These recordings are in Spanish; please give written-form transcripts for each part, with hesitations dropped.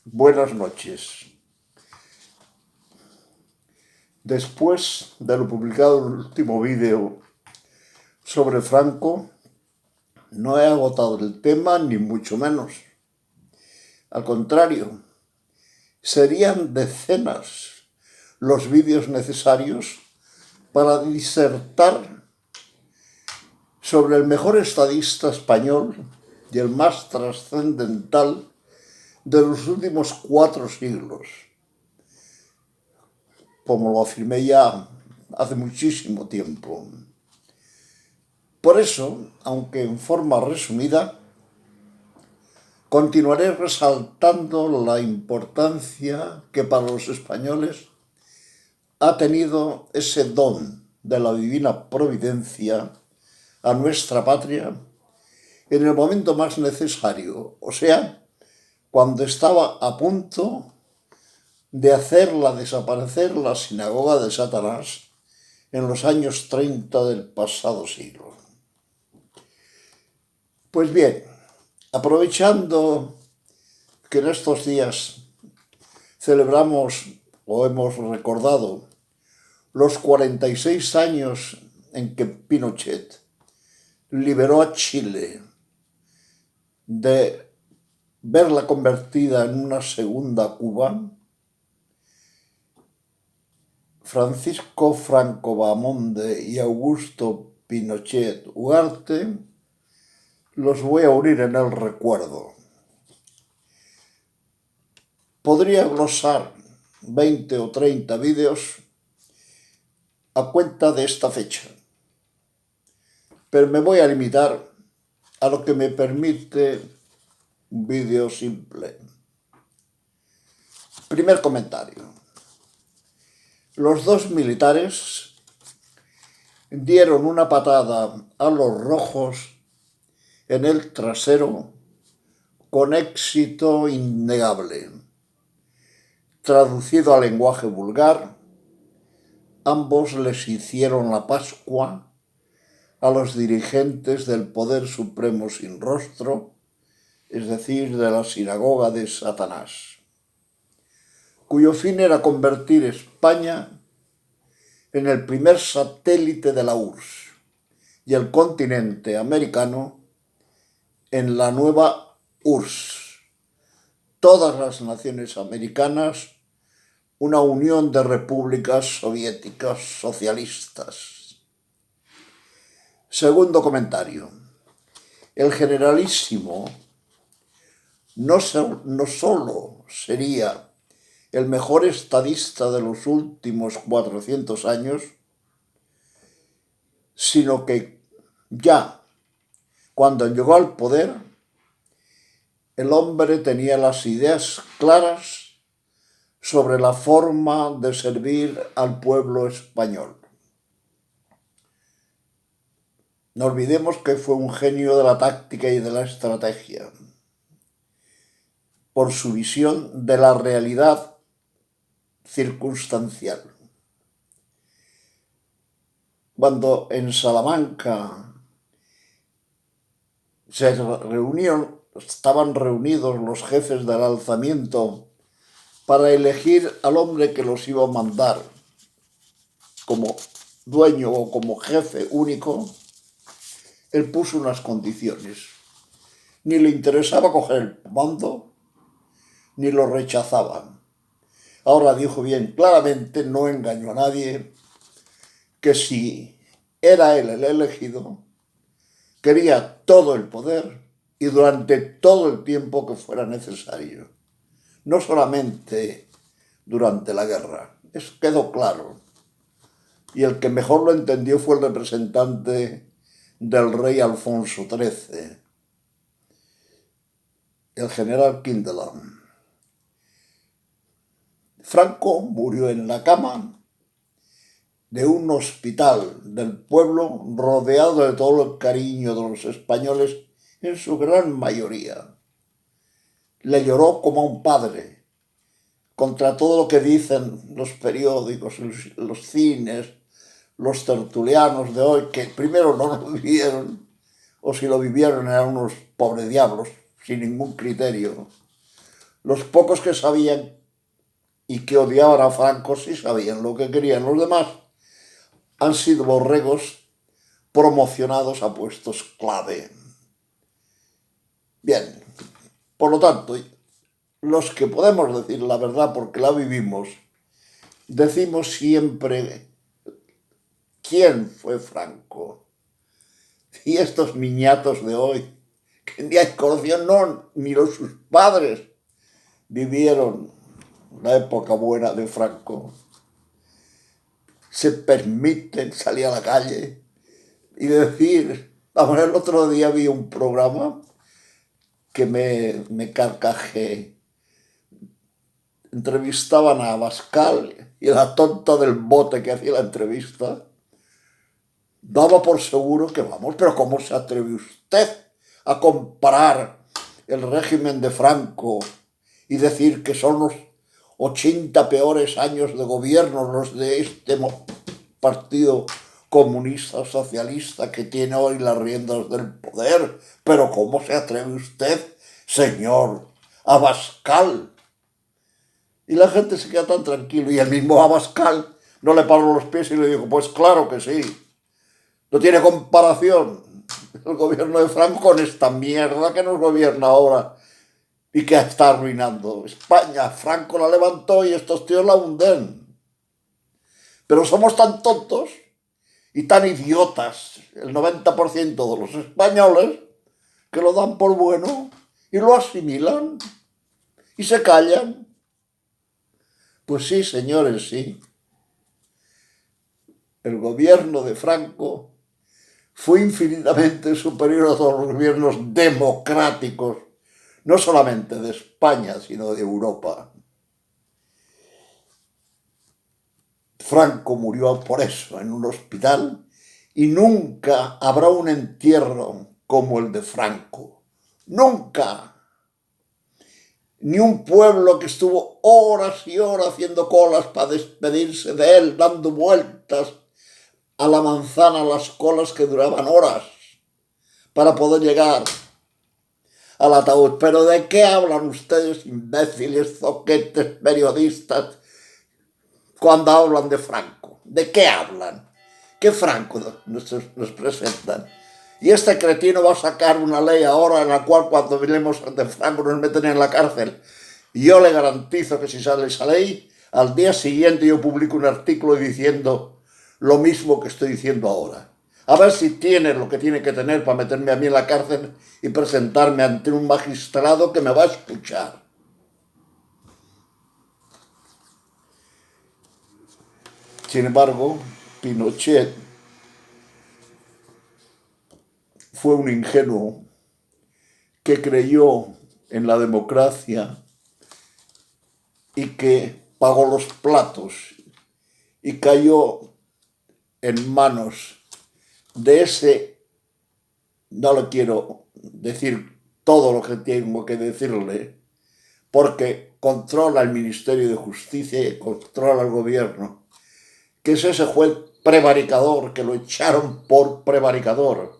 Buenas noches. Después de lo publicado en el último vídeo sobre Franco, no he agotado el tema ni mucho menos. Al contrario, serían decenas los vídeos necesarios para disertar sobre el mejor estadista español y el más trascendental de los últimos 4 siglos, como lo afirmé ya hace muchísimo tiempo. Por eso, aunque en forma resumida, continuaré resaltando la importancia que para los españoles ha tenido ese don de la divina providencia a nuestra patria en el momento más necesario, o sea, cuando estaba a punto de hacerla desaparecer la sinagoga de Satanás en los años 30 del pasado siglo. Pues bien, aprovechando que en estos días celebramos o hemos recordado los 46 años en que Pinochet liberó a Chile de verla convertida en una segunda Cuba, Francisco Franco Bahamonde y Augusto Pinochet Ugarte los voy a unir en el recuerdo. Podría glosar 20 o 30 vídeos a cuenta de esta fecha, pero me voy a limitar a lo que me permite un vídeo simple. Primer comentario. Los dos militares dieron una patada a los rojos en el trasero con éxito innegable. Traducido al lenguaje vulgar, ambos les hicieron la Pascua a los dirigentes del poder supremo sin rostro, es decir, de la sinagoga de Satanás, cuyo fin era convertir España en el primer satélite de la URSS y el continente americano en la nueva URSS. Todas las naciones americanas, una unión de repúblicas soviéticas socialistas. Segundo comentario. El generalísimo no solo sería el mejor estadista de los últimos 400 años, sino que ya cuando llegó al poder, el hombre tenía las ideas claras sobre la forma de servir al pueblo español. No olvidemos que fue un genio de la táctica y de la estrategia, por su visión de la realidad circunstancial. Cuando en Salamanca estaban reunidos los jefes del alzamiento para elegir al hombre que los iba a mandar como dueño o como jefe único, él puso unas condiciones. Ni le interesaba coger el mando, ni lo rechazaban. Ahora dijo bien claramente, no engañó a nadie, que si era él el elegido, quería todo el poder y durante todo el tiempo que fuera necesario. No solamente durante la guerra. Eso quedó claro. Y el que mejor lo entendió fue el representante del rey Alfonso XIII, el general Kindelán. Franco murió en la cama de un hospital del pueblo, rodeado de todo el cariño de los españoles, en su gran mayoría. Le lloró como a un padre, contra todo lo que dicen los periódicos, los cines, los tertulianos de hoy, que primero no lo vivieron, o si lo vivieron eran unos pobres diablos, sin ningún criterio. Los pocos que sabían y que odiaban a Franco sí sabían lo que querían los demás. Han sido borregos promocionados a puestos clave. Bien, por lo tanto, los que podemos decir la verdad porque la vivimos, decimos siempre quién fue Franco. Y estos niñatos de hoy, que ni conocían, no, ni sus padres vivieron la época buena de Franco, se permiten salir a la calle y decir, vamos, el otro día vi un programa que me carcajé. Entrevistaban a Abascal y la tonta del bote que hacía la entrevista daba por seguro que vamos, pero ¿cómo se atreve usted a comparar el régimen de Franco y decir que son los 80 peores años de gobierno los de este partido comunista socialista que tiene hoy las riendas del poder? Pero ¿cómo se atreve usted, señor Abascal? Y la gente se queda tan tranquilo. Y el mismo Abascal no le paró los pies y le dijo, pues claro que sí. No tiene comparación el gobierno de Franco con esta mierda que nos gobierna ahora y que está arruinando España. Franco la levantó y estos tíos la hunden. Pero somos tan tontos y tan idiotas, el 90% de los españoles, que lo dan por bueno y lo asimilan y se callan. Pues sí, señores, sí. El gobierno de Franco fue infinitamente superior a todos los gobiernos democráticos, no solamente de España, sino de Europa. Franco murió por eso en un hospital y nunca habrá un entierro como el de Franco. Nunca. Ni un pueblo que estuvo horas y horas haciendo colas para despedirse de él, dando vueltas a la manzana, las colas que duraban horas para poder llegar al ataúd. Pero ¿de qué hablan ustedes, imbéciles, zoquetes, periodistas, cuando hablan de Franco? ¿De qué hablan? ¿Qué Franco nos presentan? Y este cretino va a sacar una ley ahora en la cual cuando hablemos de Franco nos meten en la cárcel. Y yo le garantizo que si sale esa ley, al día siguiente yo publico un artículo diciendo lo mismo que estoy diciendo ahora. A ver si tiene lo que tiene que tener para meterme a mí en la cárcel y presentarme ante un magistrado que me va a escuchar. Sin embargo, Pinochet fue un ingenuo que creyó en la democracia y que pagó los platos y cayó en manos de ese, no le quiero decir todo lo que tengo que decirle, porque controla el Ministerio de Justicia y controla el gobierno, que es ese juez prevaricador que lo echaron por prevaricador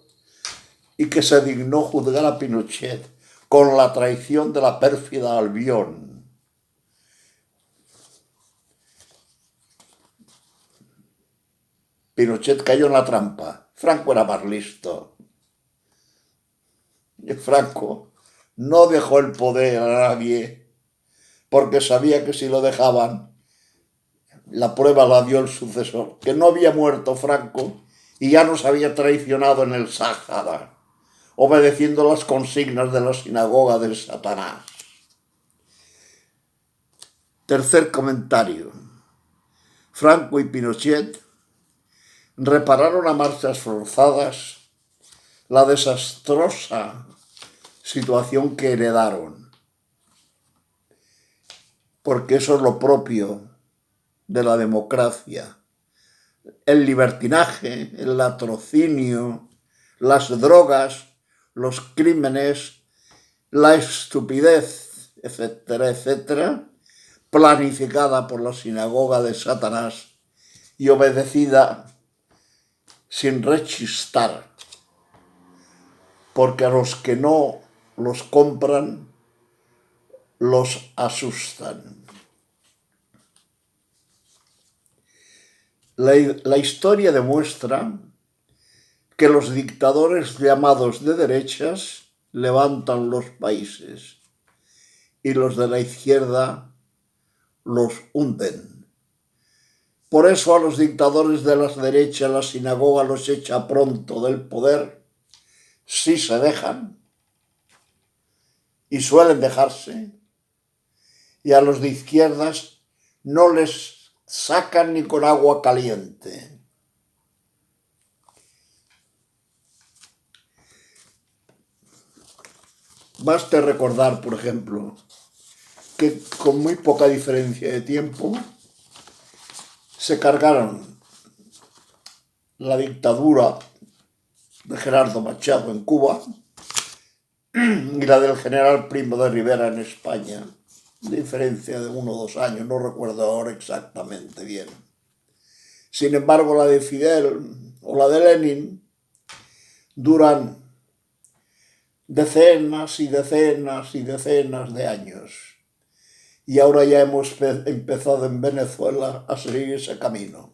y que se dignó juzgar a Pinochet con la traición de la pérfida Albión. Pinochet cayó en la trampa. Franco era más listo. Y Franco no dejó el poder a nadie porque sabía que si lo dejaban, la prueba la dio el sucesor, que no había muerto Franco y ya nos había traicionado en el Sáhara, obedeciendo las consignas de la sinagoga de Satanás. Tercer comentario. Franco y Pinochet repararon a marchas forzadas la desastrosa situación que heredaron, porque eso es lo propio de la democracia. El libertinaje, el latrocinio, las drogas, los crímenes, la estupidez, etcétera, etcétera, planificada por la sinagoga de Satanás y obedecida sin rechistar, porque a los que no los compran los asustan. La historia demuestra que los dictadores llamados de derechas levantan los países y los de la izquierda los hunden. Por eso a los dictadores de las derechas la sinagoga los echa pronto del poder, si se dejan, y suelen dejarse, y a los de izquierdas no les sacan ni con agua caliente. Baste recordar, por ejemplo, que con muy poca diferencia de tiempo se cargaron la dictadura de Gerardo Machado en Cuba y la del general Primo de Rivera en España. Diferencia de 1 o 2 años, no recuerdo ahora exactamente bien. Sin embargo, la de Fidel o la de Lenin duran decenas y decenas y decenas de años. Y ahora ya hemos empezado en Venezuela a seguir ese camino.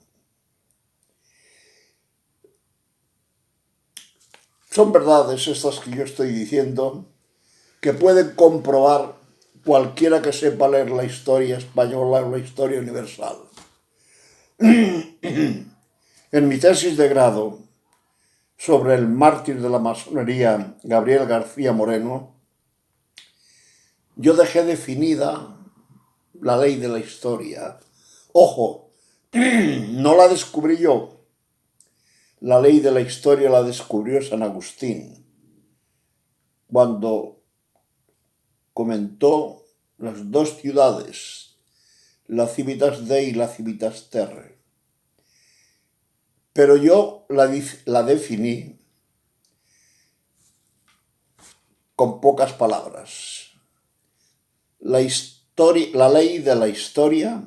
Son verdades estas que yo estoy diciendo, que pueden comprobar cualquiera que sepa leer la historia española o la historia universal. En mi tesis de grado sobre el mártir de la masonería, Gabriel García Moreno, yo dejé definida la ley de la historia. Ojo, no la descubrí yo. La ley de la historia la descubrió San Agustín cuando comentó las 2 ciudades, la Civitas Dei y la Civitas Terrae. Pero yo la definí con pocas palabras. La ley de la historia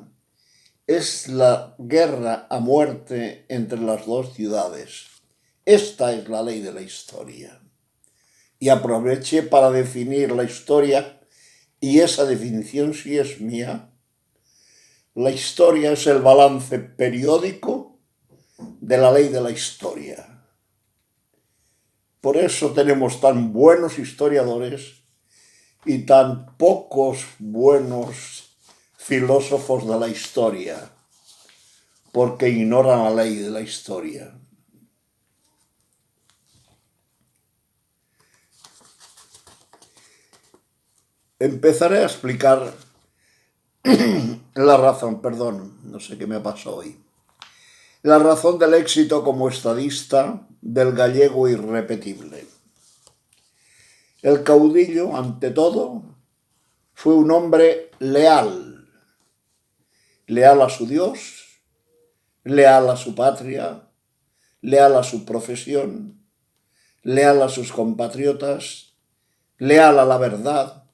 es la guerra a muerte entre las 2 ciudades. Esta es la ley de la historia. Y aproveché para definir la historia, y esa definición sí es mía. La historia es el balance periódico de la ley de la historia. Por eso tenemos tan buenos historiadores y tan pocos buenos filósofos de la historia, porque ignoran la ley de la historia. Empezaré a explicar la razón, no sé qué me pasó hoy. La razón del éxito como estadista del gallego irrepetible. El caudillo, ante todo, fue un hombre leal. Leal a su Dios, leal a su patria, leal a su profesión, leal a sus compatriotas, leal a la verdad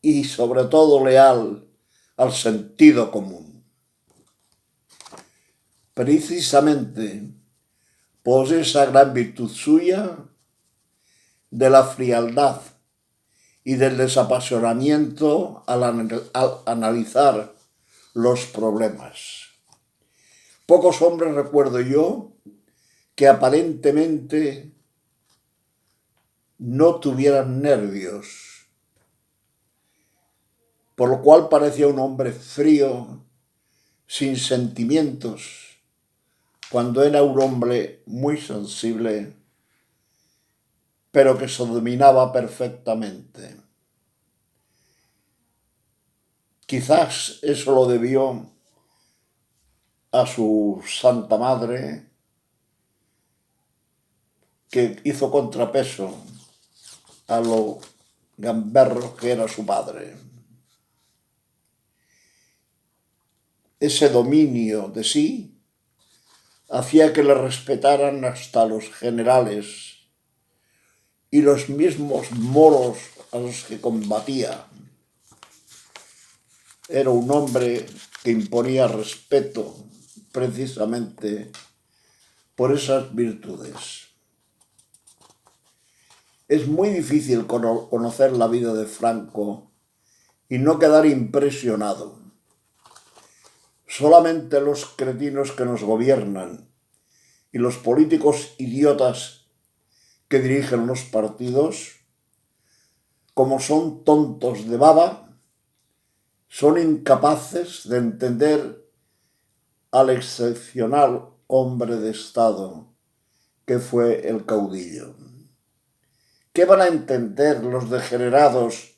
y sobre todo leal al sentido común. Precisamente por esa gran virtud suya de la frialdad y del desapasionamiento al analizar los problemas. Pocos hombres recuerdo yo que aparentemente no tuvieran nervios, por lo cual parecía un hombre frío, sin sentimientos, cuando era un hombre muy sensible, pero que se dominaba perfectamente. Quizás eso lo debió a su Santa Madre, que hizo contrapeso a lo gamberro que era su padre. Ese dominio de sí hacía que le respetaran hasta los generales y los mismos moros a los que combatía. Era un hombre que imponía respeto precisamente por esas virtudes. Es muy difícil conocer la vida de Franco y no quedar impresionado. Solamente los cretinos que nos gobiernan y los políticos idiotas que dirigen los partidos, como son tontos de baba, son incapaces de entender al excepcional hombre de Estado que fue el caudillo. ¿Qué van a entender los degenerados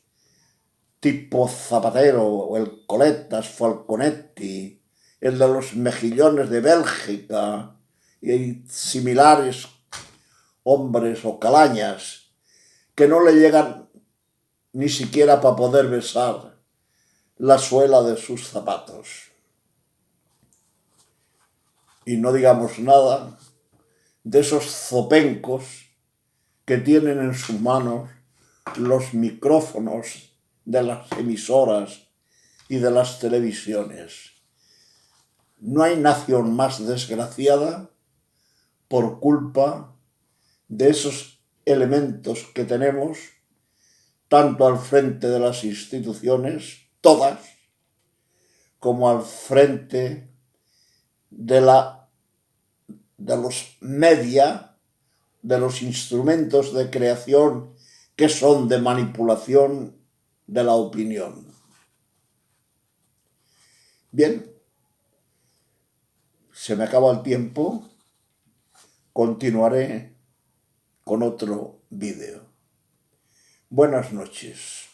tipo Zapatero o el Coletas Falconetti, el de los mejillones de Bélgica y similares hombres o calañas que no le llegan ni siquiera para poder besar la suela de sus zapatos? Y no digamos nada de esos zopencos que tienen en sus manos los micrófonos de las emisoras y de las televisiones. No hay nación más desgraciada por culpa de esos elementos que tenemos, tanto al frente de las instituciones, todas, como al frente de los media, de los instrumentos de creación que son de manipulación de la opinión. Bien, se me acaba el tiempo, continuaré con otro vídeo. Buenas noches.